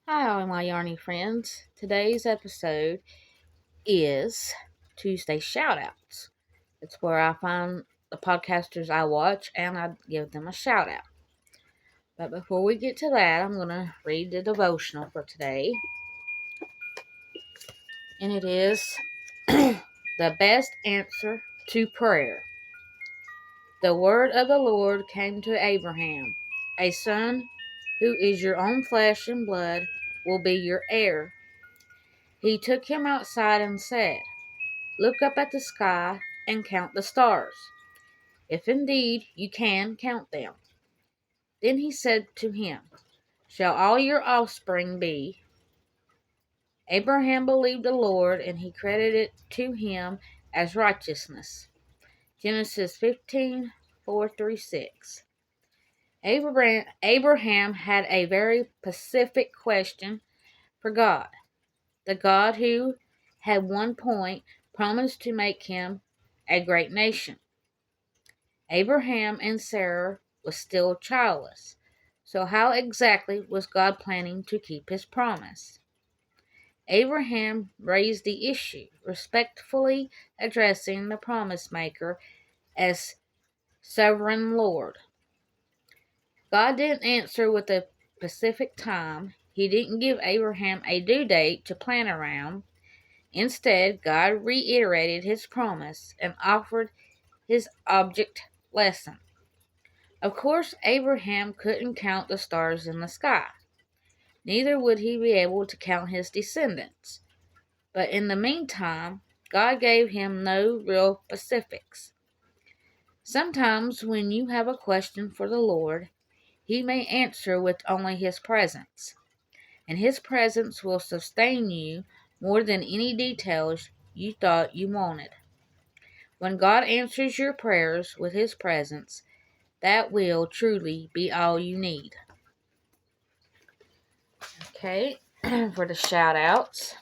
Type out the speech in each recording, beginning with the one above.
Hi, all my yarny friends. Today's episode is Tuesday Shoutouts. It's where I find the podcasters I watch and I give them a shout out. But before we get to that, I'm going to read the devotional for today. And it is The Best Answer to Prayer. The word of the Lord came to Abraham. A son who is your own flesh and blood will be your heir. He took him outside and said, "Look up at the sky and count the stars, if indeed you can count them." Then he said to him, "Shall all your offspring be?" Abraham believed the Lord, and he credited it to him as righteousness. Genesis 15:4-6. Abraham had a very specific question for God. The God who, at one point, promised to make him a great nation. Abraham and Sarah were still childless. So how exactly was God planning to keep his promise? Abraham raised the issue, respectfully addressing the promise maker as sovereign Lord. God didn't answer with a specific time. He didn't give Abraham a due date to plan around. Instead, God reiterated his promise and offered his object lesson. Of course, Abraham couldn't count the stars in the sky. Neither would he be able to count his descendants. But in the meantime, God gave him no real specifics. Sometimes when you have a question for the Lord, he may answer with only his presence. And his presence will sustain you more than any details you thought you wanted. When God answers your prayers with his presence, that will truly be all you need. Okay, for the shout outs.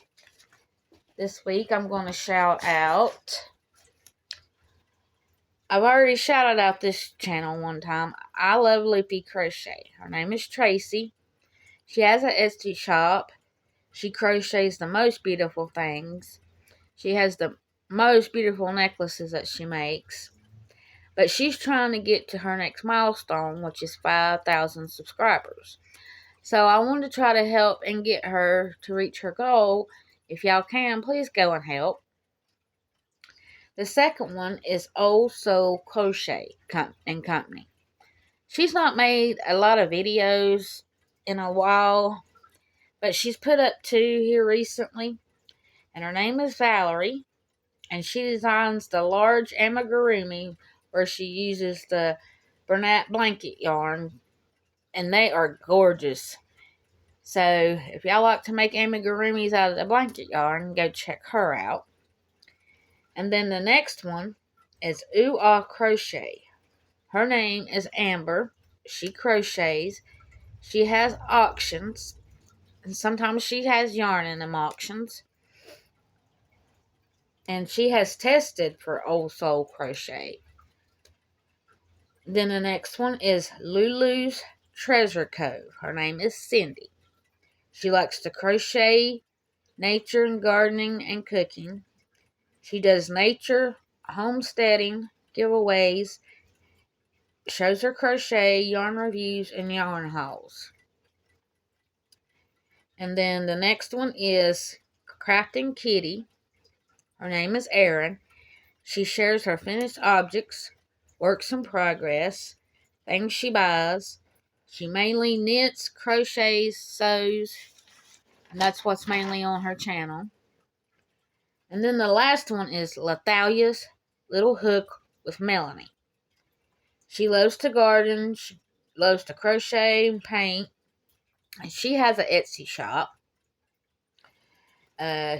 This week I'm going to shout out. I've already shouted out this channel one time. I love Loopy Crochet. Her name is Traci. She has an Etsy shop. She crochets the most beautiful things. She has the most beautiful necklaces that she makes. But she's trying to get to her next milestone, which is 5,000 subscribers. So I want to try to help and get her to reach her goal. If y'all can, please go and help. The second one is Old Soul Crochet and Company. She's not made a lot of videos in a while, but she's put up two here recently. And her name is Valerie. And she designs the large amigurumi where she uses the granite blanket yarn. And they are gorgeous. So, if y'all like to make amigurumis out of the blanket yarn, go check her out. And then the next one is Ooh Ah Crochet. Her name is Amber. She crochets. She has auctions. And sometimes she has yarn in them auctions. And she has tested for Old Soul Crochet. Then the next one is Lulu's Treasure Cove. Her name is Sindy. She likes to crochet, nature and gardening and cooking. She does nature, homesteading, giveaways, shows her crochet, yarn reviews, and yarn hauls. And then the next one is Crafting Kitty. Her name is Erin. She shares her finished objects, works in progress, things she buys. She mainly knits, crochets, sews, and that's what's mainly on her channel. And then the last one is Lathalia's Little Hook with Melanie. She loves to garden, she loves to crochet and paint, and she has an Etsy shop.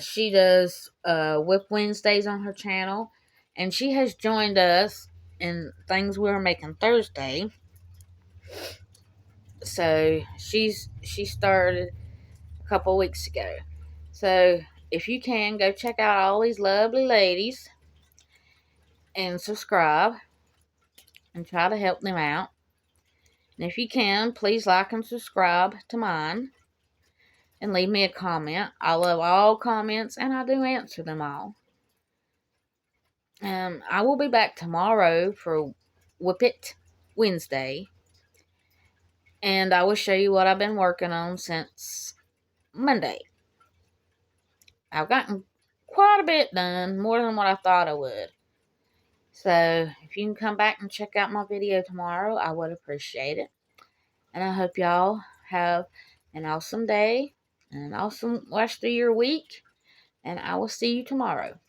She does Whip Wednesdays on her channel, and she has joined us in things we were making Thursday. So she started a couple weeks ago. So if you can, go check out all these lovely ladies and subscribe and try to help them out. And if you can, please like and subscribe to mine. and leave me a comment. I love all comments, and I do answer them all. I will be back tomorrow for Whip It Wednesday, and I will show you what I've been working on since Monday. I've gotten quite a bit done, more than what I thought I would. So, if you can come back and check out my video tomorrow, I would appreciate it. And I hope y'all have an awesome day and an awesome rest of your week. And I will see you tomorrow.